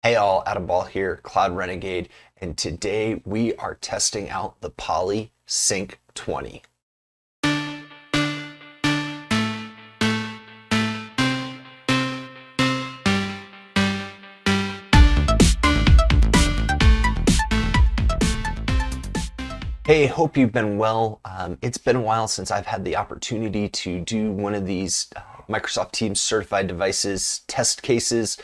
Hey all, Adam Ball here, Cloud Renegade, and today we are testing out the Poly Sync 20. Hey, hope you've been well. It's been a while since I've had the opportunity to do one of these Microsoft Teams certified devices test cases.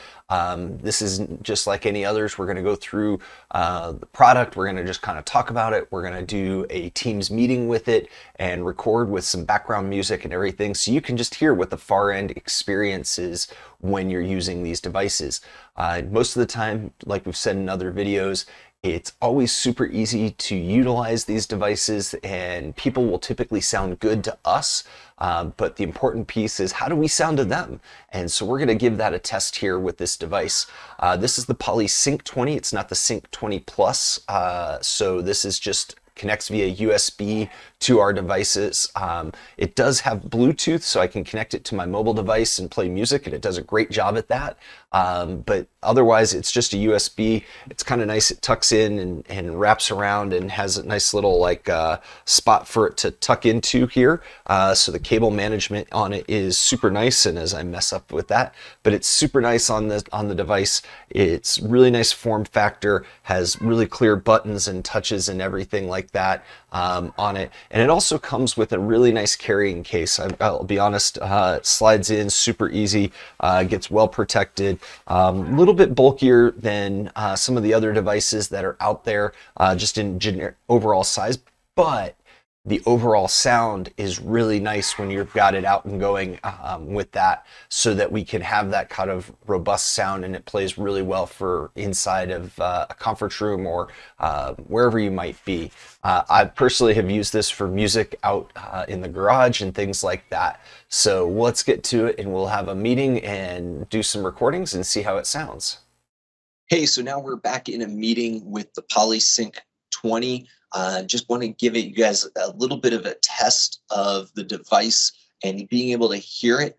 This isn't just like any others. We're going to go through the product. We're going to just kind of talk about it. We're going to do a Teams meeting with it and record with some background music and everything so you can just hear what the far end experience is when you're using these devices. Most of the time, like we've said in other videos, it's always super easy to utilize these devices and people will typically sound good to us, but the important piece is how do we sound to them? And so we're going to give that a test here with this device. This is the Poly Sync 20, it's not the Sync 20 Plus, so this is just connects via USB to our devices. It does have Bluetooth, so I can connect it to my mobile device and play music, and it does a great job at that. But otherwise, it's just a USB. It's kind of nice. It tucks in and wraps around and has a nice little spot for it to tuck into here. So the cable management on it is super nice, and as I mess up with that, but it's super nice on the device. It's really nice form factor, has really clear buttons and touches and everything like that on it. And it also comes with a really nice carrying case. I'll be honest, it slides in super easy, gets well protected, a little bit bulkier than some of the other devices that are out there just in overall size, but the overall sound is really nice when you've got it out and going with that, so that we can have that kind of robust sound, and it plays really well for inside of a conference room or wherever you might be. I personally have used this for music out in the garage and things like that. So let's get to it and we'll have a meeting and do some recordings and see how it sounds. Hey, so now we're back in a meeting with the PolySync 20. Just want to give you guys a little bit of a test of the device and being able to hear it.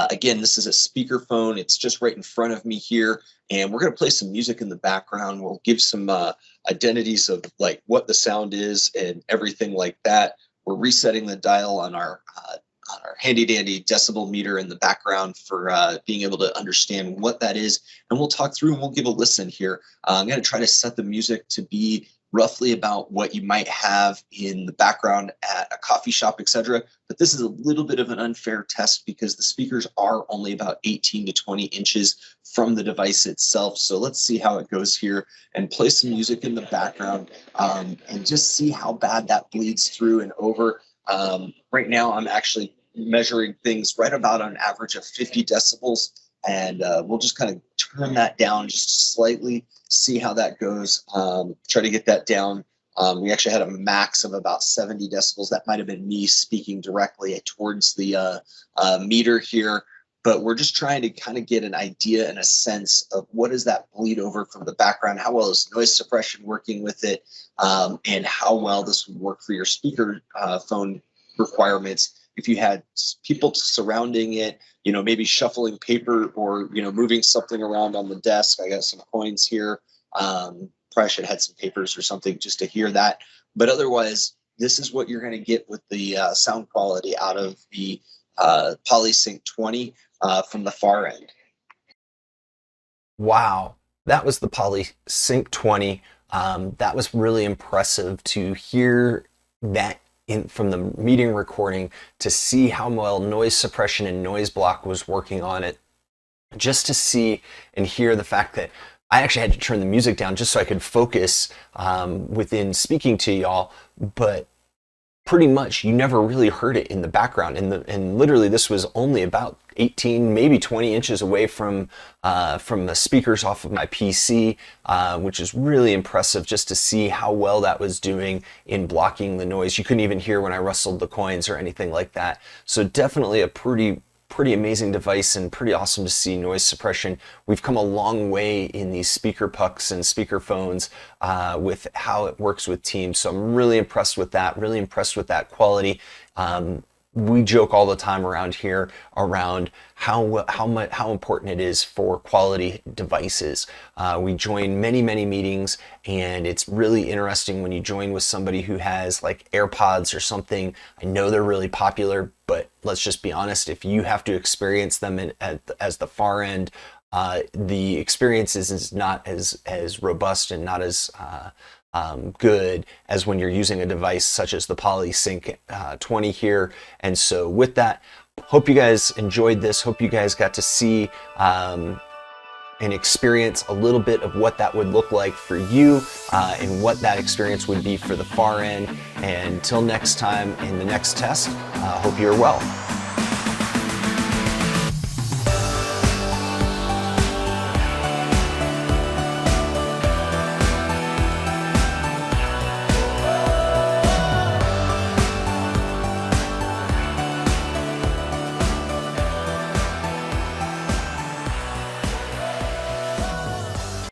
Again, this is a speakerphone. It's just right in front of me here, and we're going to play some music in the background. We'll give some identities of like what the sound is and everything like that. We're resetting the dial on our handy dandy decibel meter in the background for being able to understand what that is, and we'll talk through and we'll give a listen here. I'm going to try to set the music to be roughly about what you might have in the background at a coffee shop, etc. But this is a little bit of an unfair test because the speakers are only about 18 to 20 inches from the device itself. So let's see how it goes here and play some music in the background and just see how bad that bleeds through and over. Right now, I'm actually measuring things right about an average of 50 decibels. And we'll just kind of turn that down just slightly, see how that goes, try to get that down. We actually had a max of about 70 decibels. That might have been me speaking directly towards the meter here, but we're just trying to kind of get an idea and a sense of what is that bleed over from the background, how well is noise suppression working with it, and how well this would work for your speaker phone requirements. If you had people surrounding it, maybe shuffling paper or, moving something around on the desk. I got some coins here. Probably should have had some papers or something just to hear that. But otherwise, this is what you're going to get with the sound quality out of the PolySync 20 from the far end. Wow, that was the PolySync 20. That was really impressive to hear that from the meeting recording, to see how well noise suppression and noise block was working on it, just to see and hear the fact that I actually had to turn the music down just so I could focus within speaking to y'all, but pretty much you never really heard it in the background, and literally this was only about 18, maybe 20 inches away from the speakers off of my PC, which is really impressive just to see how well that was doing in blocking the noise. You couldn't even hear when I rustled the coins or anything like that. So definitely a pretty amazing device and pretty awesome to see noise suppression. We've come a long way in these speaker pucks and speaker phones with how it works with Teams. So I'm really impressed with that, quality. we joke all the time around here around how important it is for quality devices. We join many meetings, and it's really interesting when you join with somebody who has like AirPods or something. I know they're really popular, but let's just be honest, if you have to experience them as the far end, the experience is not as robust and not as good as when you're using a device such as the PolySync 20 here. And so with that, hope you guys enjoyed this. Hope you guys got to see and experience a little bit of what that would look like for you and what that experience would be for the far end. And until next time in the next test, hope you're well.